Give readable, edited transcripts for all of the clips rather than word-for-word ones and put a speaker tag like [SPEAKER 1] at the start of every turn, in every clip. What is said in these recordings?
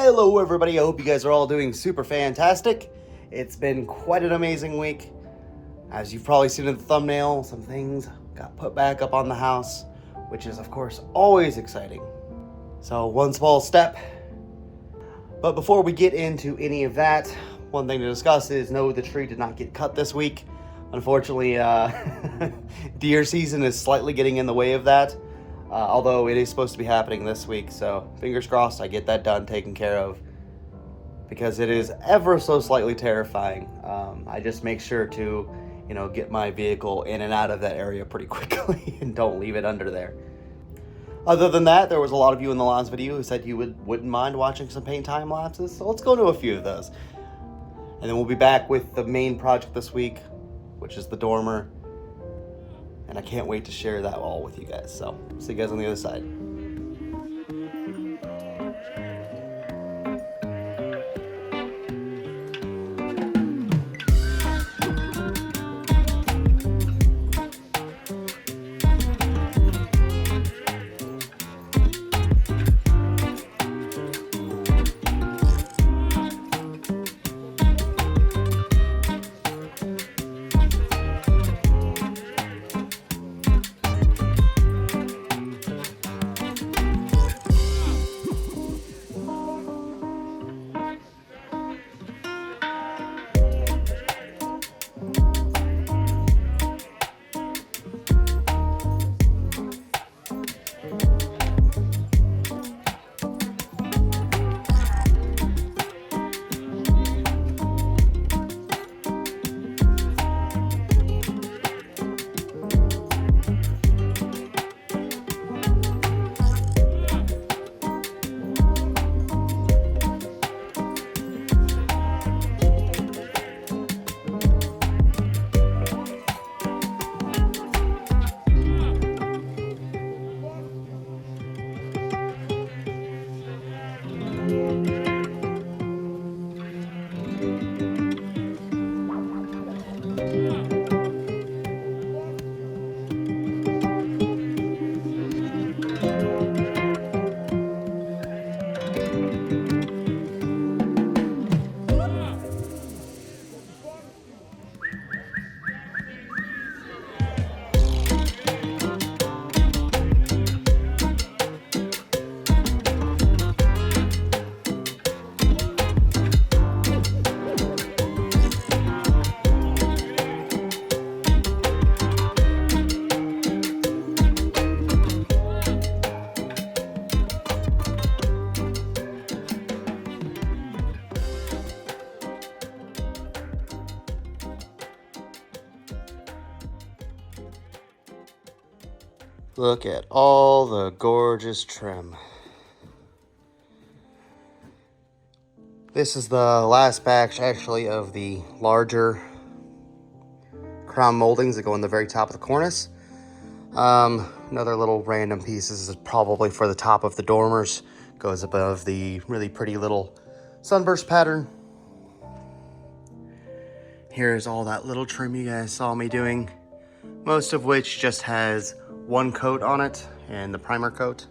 [SPEAKER 1] Hello everybody, I hope you guys are all doing super fantastic. It's been quite an amazing week. As you've probably seen in the thumbnail, some things got put back up on the house, which is of course always exciting. So one small step. But before we get into any of that, one thing to discuss is no, the tree did not get cut this week. Unfortunately, deer season is slightly getting in the way of that. Although it is supposed to be happening this week, so fingers crossed I get that done, taken care of, because it is ever so slightly terrifying. I just make sure to, get my vehicle in and out of that area pretty quickly and don't leave it under there. Other than that, there was a lot of you in the last video who said you wouldn't mind watching some paint time lapses, so let's go to a few of those. And then we'll be back with the main project this week, which is the dormer. And I can't wait to share that all with you guys. So, see you guys on the other side. Look at all the gorgeous trim. This is the last batch, actually, of the larger crown moldings that go in the very top of the cornice. Another little random pieces is probably for the top of the dormers. Goes above the really pretty little sunburst pattern. Here's all that little trim you guys saw me doing. Most of which just has one coat on it and the primer coat.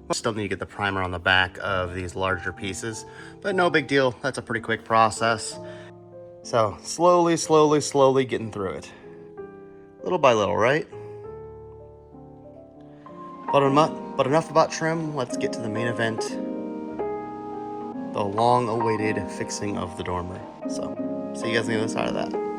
[SPEAKER 1] We'll still need to get the primer on the back of these larger pieces, but no big deal. That's a pretty quick process. So slowly getting through it. Little by little, right? But enough about trim. Let's get to the main event. The long-awaited fixing of the dormer. So, see you guys on the other side of that.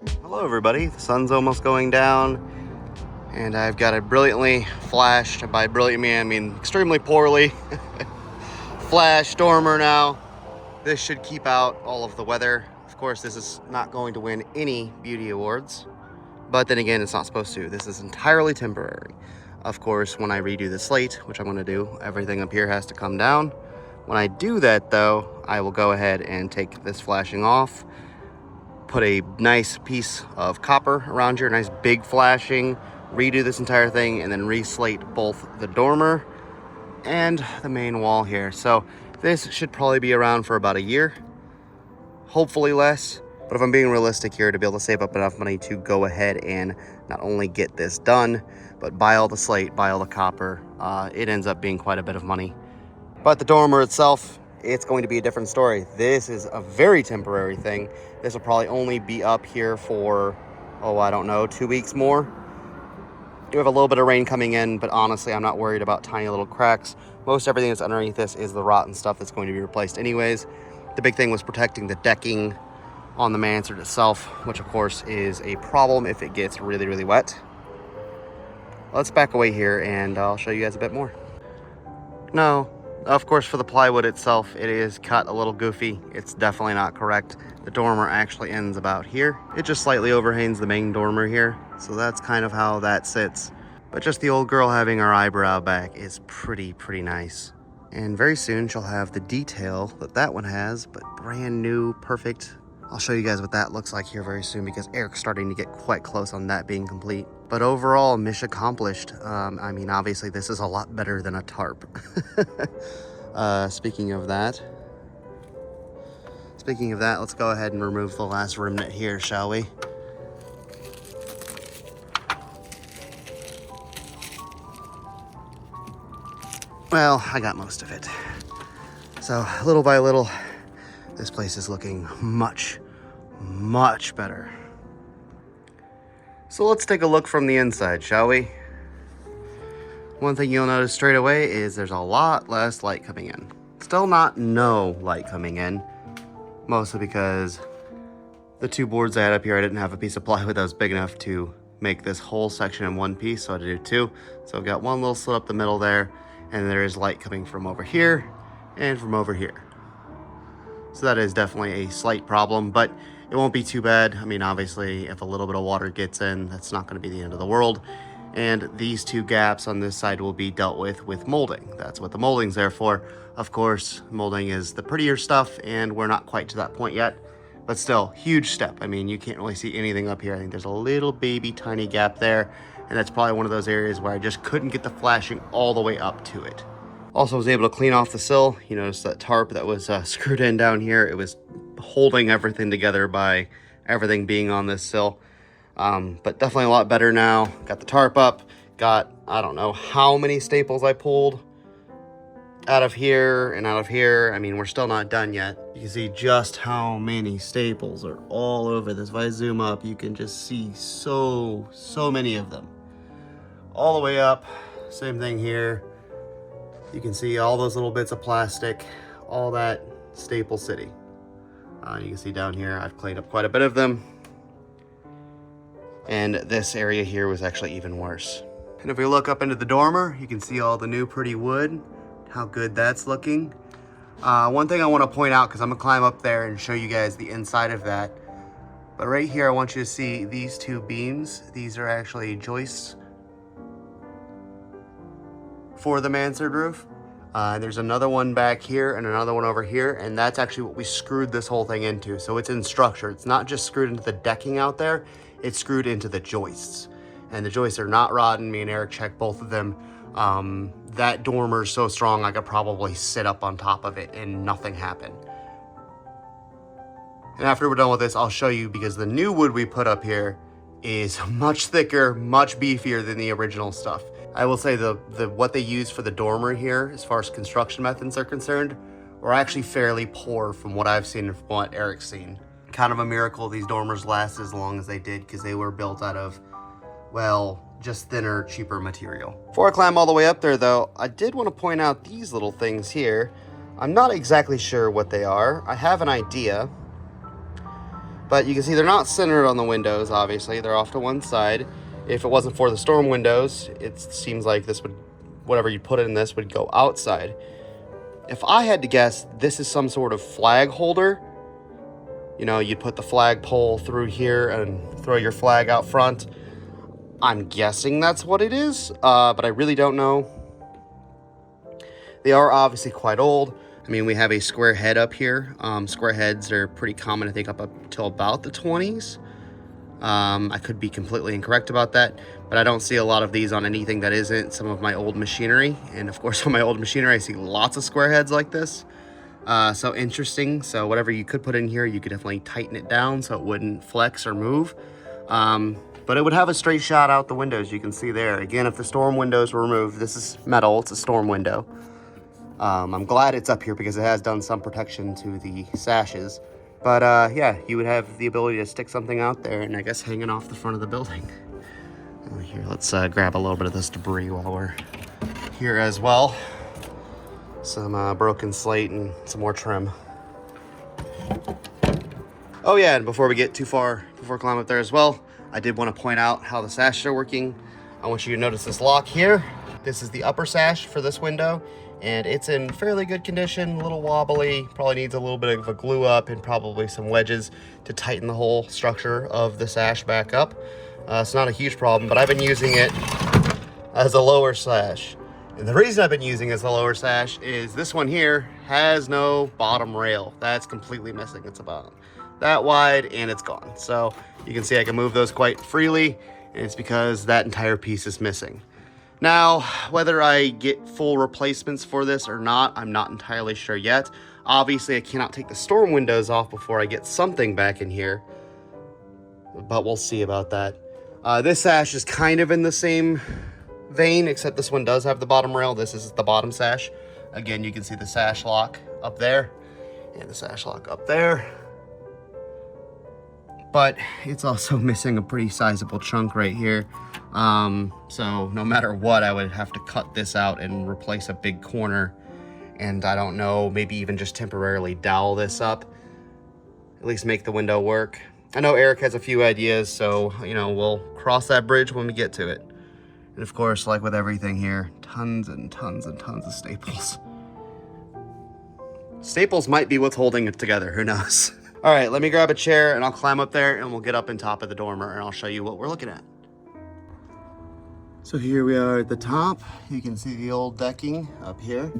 [SPEAKER 1] Hello everybody, the sun's almost going down and I've got a brilliantly flashed, by brilliantly I mean extremely poorly, flash dormer now. This should keep out all of the weather. Of course, this is not going to win any beauty awards, but then again, it's not supposed to. This is entirely temporary. Of course, when I redo the slate, which I'm going to do, everything up here has to come down. When I do that though, I will go ahead and take this flashing off, put a nice piece of copper around here, nice big flashing, redo this entire thing, and then reslate both the dormer and the main wall here. So this should probably be around for about a year, hopefully less. But if I'm being realistic here, to be able to save up enough money to go ahead and not only get this done, but buy all the slate, buy all the copper, it ends up being quite a bit of money. But the dormer itself, it's going to be a different story. This is a very temporary thing. This will probably only be up here for, oh, I don't know, 2 weeks more. Do have a little bit of rain coming in, but honestly, I'm not worried about tiny little cracks. Most everything that's underneath this is the rotten stuff that's going to be replaced anyways. The big thing was protecting the decking on the mansard itself, which of course is a problem if it gets really, really wet. Let's back away here and I'll show you guys a bit more. No, of course for the plywood itself, it is cut a little goofy. It's definitely not correct. The dormer actually ends about here. It just slightly overhangs the main dormer here. So that's kind of how that sits. But just the old girl having her eyebrow back is pretty nice. And very soon she'll have the detail that that one has, but brand new, perfect. I'll show you guys what that looks like here very soon because Eric's starting to get quite close on that being complete. But overall, mission accomplished. I mean, obviously this is a lot better than a tarp. Speaking of that, let's go ahead and remove the last remnant here, shall we? Well, I got most of it. So little by little, this place is looking much better. So let's take a look from the inside, shall we? One thing you'll notice straight away is there's a lot less light coming in. Still not no light coming in, mostly because the two boards I had up here, I didn't have a piece of plywood that was big enough to make this whole section in one piece, so I had to do two. So I've got one little slit up the middle there, and there is light coming from over here and from over here. So that is definitely a slight problem, but it won't be too bad. I mean, obviously, if a little bit of water gets in, that's not going to be the end of the world. And these two gaps on this side will be dealt with molding. That's what the molding's there for. Of course, molding is the prettier stuff, and we're not quite to that point yet. But still, huge step. I mean, you can't really see anything up here. I think there's a little baby tiny gap there, and that's probably one of those areas where I just couldn't get the flashing all the way up to it. Also was able to clean off the sill. You notice that tarp that was screwed in down here. It was holding everything together by everything being on this sill. But definitely a lot better now. Got the tarp up. Got, I don't know how many staples I pulled out of here and out of here. I mean, we're still not done yet. You can see just how many staples are all over this. If I zoom up, you can just see so many of them. All the way up. Same thing here. You can see all those little bits of plastic, all that staple city. You can see down here, I've cleaned up quite a bit of them. And this area here was actually even worse. And if we look up into the dormer, you can see all the new pretty wood, how good that's looking. One thing I want to point out, because I'm gonna climb up there and show you guys the inside of that. But right here, I want you to see these two beams. These are actually joists for the mansard roof. There's another one back here and another one over here, and that's actually what we screwed this whole thing into. So it's in structure. It's not just screwed into the decking out there, it's screwed into the joists. And the joists are not rotten. Me and Eric checked both of them. That dormer is so strong I could probably sit up on top of it and nothing happened. And after we're done with this, I'll show you, because the new wood we put up here is much thicker, much beefier than the original stuff. I will say the what they use for the dormer here, as far as construction methods are concerned, were actually fairly poor from what I've seen and from what Eric's seen. Kind of a miracle these dormers last as long as they did, because they were built out of, well, just thinner, cheaper material. Before I climb all the way up there though, I did want to point out these little things here. I'm not exactly sure what they are. I have an idea. But you can see they're not centered on the windows, obviously. They're off to one side. If it wasn't for the storm windows, it seems like this would, whatever you put in this would go outside. If I had to guess, this is some sort of flag holder. You know, you'd put the flag pole through here and throw your flag out front. I'm guessing that's what it is, but I really don't know. They are obviously quite old. I mean, we have a square head up here. Square heads are pretty common, I think, up till about the 20s. I could be completely incorrect about that, but I don't see a lot of these on anything that isn't some of my old machinery. And of course, on my old machinery, I see lots of square heads like this. So interesting. So whatever you could put in here, you could definitely tighten it down so it wouldn't flex or move. But it would have a straight shot out the windows. You can see there. Again, if the storm windows were removed, this is metal, it's a storm window. I'm glad it's up here because it has done some protection to the sashes. But yeah, you would have the ability to stick something out there and I guess hanging off the front of the building. Here, let's grab a little bit of this debris while we're here as well. Some broken slate and some more trim. Oh yeah, and before we get too far, before I climb up there as well, I did want to point out how the sashes are working. I want you to notice this lock here. This is the upper sash for this window, and it's in fairly good condition, a little wobbly, probably needs a little bit of a glue up and probably some wedges to tighten the whole structure of the sash back up. It's not a huge problem, but I've been using it as a lower sash. And the reason I've been using it as a lower sash is this one here has no bottom rail. That's completely missing. It's about that wide and it's gone. So you can see I can move those quite freely, and it's because that entire piece is missing. Now, whether I get full replacements for this or not, I'm not entirely sure yet. Obviously, I cannot take the storm windows off before I get something back in here, but we'll see about that. This sash is kind of in the same vein, except this one does have the bottom rail. This is the bottom sash. Again, you can see the sash lock up there and the sash lock up there. But it's also missing a pretty sizable chunk right here. So no matter what, I would have to cut this out and replace a big corner. And I don't know, maybe even just temporarily dowel this up, at least make the window work. I know Eric has a few ideas, so, you know, we'll cross that bridge when we get to it. And of course, like with everything here, tons and tons and tons of staples. Staples might be what's holding it together, who knows? All right, let me grab a chair and I'll climb up there and we'll get up on top of the dormer and I'll show you what we're looking at. So here we are at the top. You can see the old decking up here.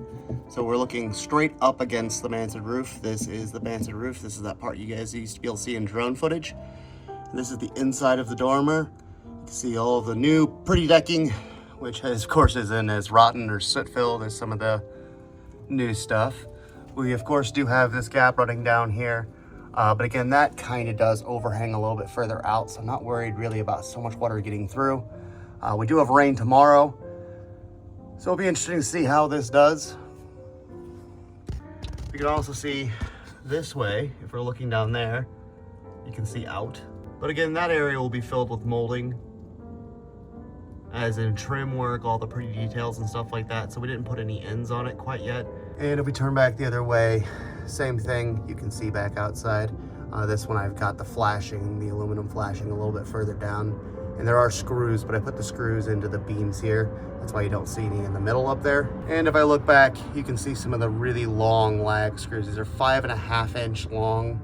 [SPEAKER 1] So we're looking straight up against the Mansard roof. This is the Mansard roof. This is that part you guys used to be able to see in drone footage. And this is the inside of the dormer. You can see all of the new pretty decking, which has, of course isn't as rotten or soot filled as some of the new stuff. We of course do have this gap running down here. But again, that kind of does overhang a little bit further out, so I'm not worried really about so much water getting through. We do have rain tomorrow, so it'll be interesting to see how this does. We can also see this way, if we're looking down there, you can see out. But again, that area will be filled with molding, as in trim work, all the pretty details and stuff like that, so we didn't put any ends on it quite yet. And if we turn back the other way, same thing, you can see back outside. This one I've got the flashing, the aluminum flashing a little bit further down. And there are screws, but I put the screws into the beams here. That's why you don't see any in the middle up there. And if I look back, you can see some of the really long lag screws. These are 5.5 inch long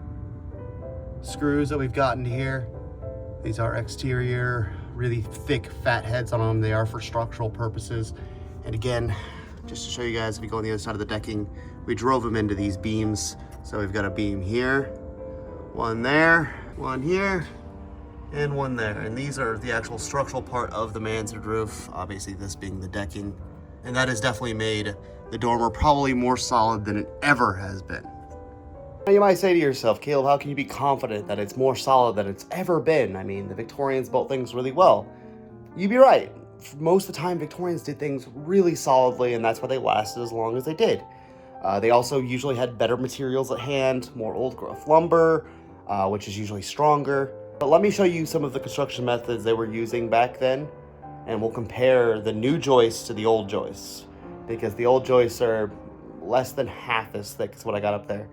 [SPEAKER 1] screws that we've gotten here. These are exterior, really thick, fat heads on them. They are for structural purposes. And again, just to show you guys, if you go on the other side of the decking, we drove them into these beams. So we've got a beam here, one there, one here, and one there. And these are the actual structural part of the Mansard roof, obviously this being the decking. And that has definitely made the dormer probably more solid than it ever has been. Now you might say to yourself, Caleb, how can you be confident that it's more solid than it's ever been? I mean, the Victorians built things really well. You'd be right. Most of the time, Victorians did things really solidly, and that's why they lasted as long as they did. They also usually had better materials at hand, more old growth lumber, which is usually stronger. But let me show you some of the construction methods they were using back then, and we'll compare the new joists to the old joists, because the old joists are less than half as thick as what I got up there.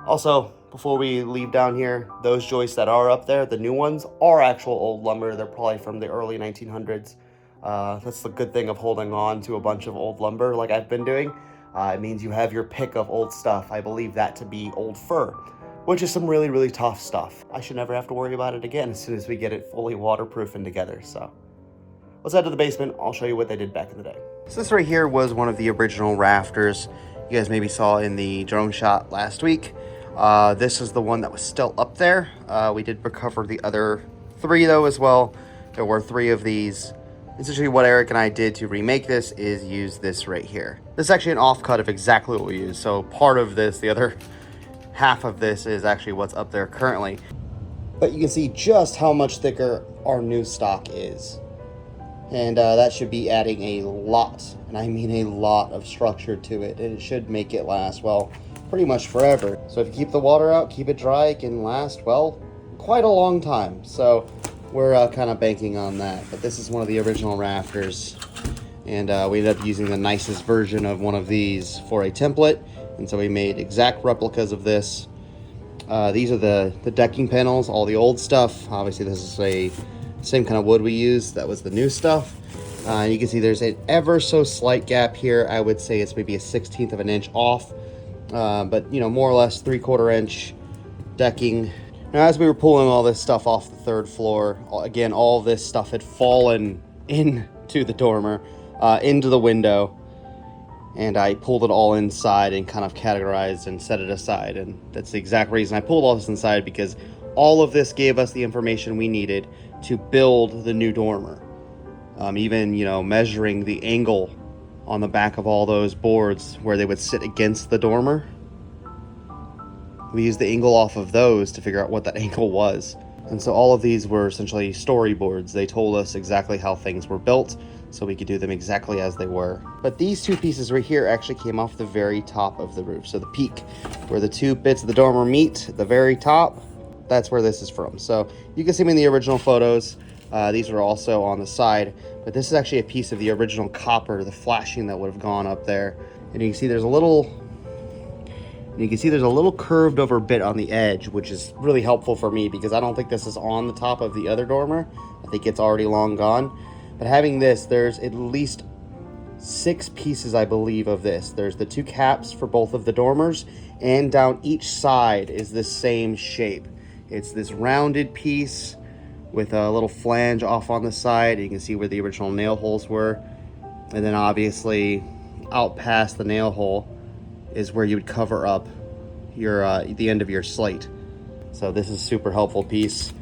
[SPEAKER 1] Also, before we leave down here, those joists that are up there, the new ones, are actual old lumber. They're probably from the early 1900s. That's the good thing of holding on to a bunch of old lumber like I've been doing. It means you have your pick of old stuff. I believe that to be old fir, which is some really, really tough stuff. I should never have to worry about it again as soon as we get it fully waterproof and together. So let's head to the basement. I'll show you what they did back in the day. So this right here was one of the original rafters you guys maybe saw in the drone shot last week. This is the one that was still up there. We did recover the other 3 though as well. There were 3 of these. Essentially what Eric and I did to remake this is use this right here. This is actually an offcut of exactly what we used. So part of this, the other half of this, is actually what's up there currently. But you can see just how much thicker our new stock is. And that should be adding a lot, and I mean a lot of structure to it. And it should make it last, well, pretty much forever. So if you keep the water out, keep it dry, it can last, well, quite a long time. So we're kind of banking on that. But this is one of the original rafters, and we ended up using the nicest version of one of these for a template, and so we made exact replicas of this. These are the decking panels, all the old stuff. Obviously this is a same kind of wood we used. That was the new stuff. And you can see there's an ever so slight gap here. I would say it's maybe a 1/16 of an inch off, but you know, more or less 3/4 inch decking. Now, as we were pulling all this stuff off the 3rd floor, again, all this stuff had fallen into the dormer, into the window, and I pulled it all inside and kind of categorized and set it aside. And that's the exact reason I pulled all this inside, because all of this gave us the information we needed to build the new dormer. Even, you know, measuring the angle on the back of all those boards where they would sit against the dormer. We used the angle off of those to figure out what that angle was. And so all of these were essentially storyboards. They told us exactly how things were built, so we could do them exactly as they were. But these 2 pieces right here actually came off the very top of the roof. So the peak, where the 2 bits of the dormer meet, at the very top, that's where this is from. So you can see them in the original photos. These are also on the side, but this is actually a piece of the original copper, the flashing that would have gone up there. And you can see there's a little curved over bit on the edge, which is really helpful for me because I don't think this is on the top of the other dormer. I think it's already long gone. But having this, there's at least 6 pieces, I believe, of this. There's the 2 caps for both of the dormers, and down each side is this same shape. It's this rounded piece with a little flange off on the side. You can see where the original nail holes were. And then obviously out past the nail hole is where you would cover up your the end of your slate. So this is a super helpful piece.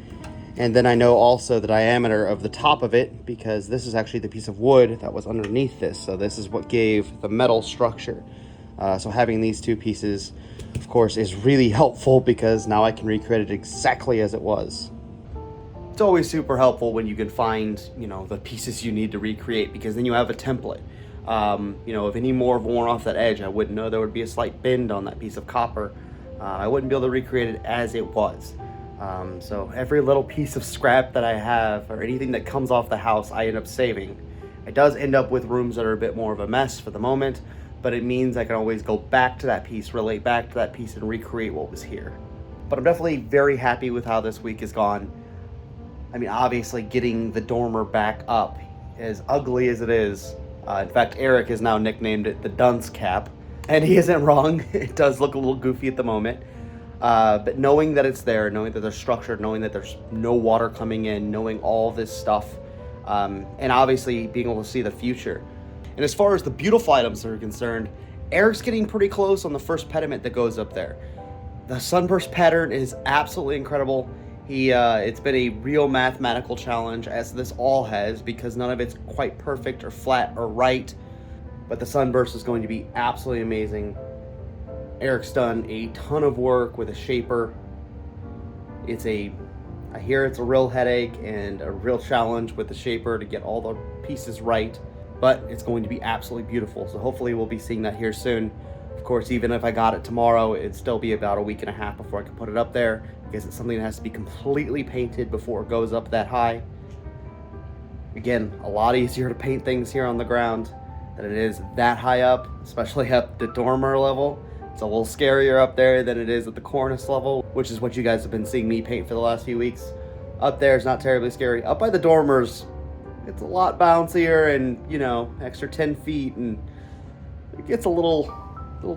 [SPEAKER 1] And then I know also the diameter of the top of it, because this is actually the piece of wood that was underneath this. So this is what gave the metal structure. So having these 2 pieces, of course, is really helpful because now I can recreate it exactly as it was. It's always super helpful when you can find, you know, the pieces you need to recreate, because then you have a template. You know, if any more worn off that edge, I wouldn't know there would be a slight bend on that piece of copper. I wouldn't be able to recreate it as it was. So every little piece of scrap that I have, or anything that comes off the house, I end up saving. It does end up with rooms that are a bit more of a mess for the moment, but it means I can always go back to that piece, relate back to that piece, and recreate what was here. But I'm definitely very happy with how this week has gone. I mean, obviously getting the dormer back up, as ugly as it is. In fact, Eric has now nicknamed it the dunce cap, and he isn't wrong. It does look a little goofy at the moment. But knowing that it's there, knowing that they're structured, knowing that there's no water coming in, knowing all this stuff, and obviously being able to see the future. And as far as the beautiful items are concerned, Eric's getting pretty close on the first pediment that goes up there. The sunburst pattern is absolutely incredible. It's been a real mathematical challenge, as this all has, because none of it's quite perfect or flat or right. But the sunburst is going to be absolutely amazing. Eric's done a ton of work with a shaper. I hear it's a real headache and a real challenge with the shaper to get all the pieces right, but it's going to be absolutely beautiful. So hopefully we'll be seeing that here soon. Of course, even if I got it tomorrow, it'd still be about a week and a half before I can put it up there, because it's something that has to be completely painted before it goes up that high. Again, a lot easier to paint things here on the ground than it is that high up, especially at the dormer level. It's a little scarier up there than it is at the cornice level, which is what you guys have been seeing me paint for the last few weeks. Up there is not terribly scary. Up by the dormers, it's a lot bouncier and, you know, extra 10 feet, and it gets a little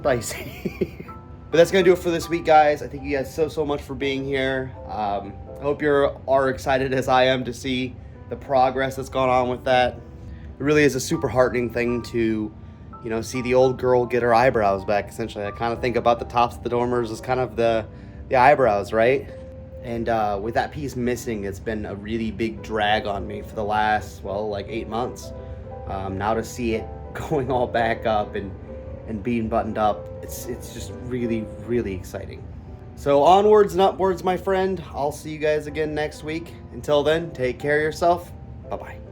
[SPEAKER 1] dicey. But that's gonna do it for this week, guys. I thank you guys so much for being here. I hope you're excited as I am to see the progress that's gone on with that. It really is a super heartening thing to, you know, see the old girl get her eyebrows back, essentially. I kind of think about the tops of the dormers as kind of the eyebrows, right? And with that piece missing, it's been a really big drag on me for the last, well, like 8 months. Now to see it going all back up and being buttoned up, it's just really exciting. So onwards and upwards, my friend. I'll see you guys again next week. Until then, take care of yourself. Bye-bye.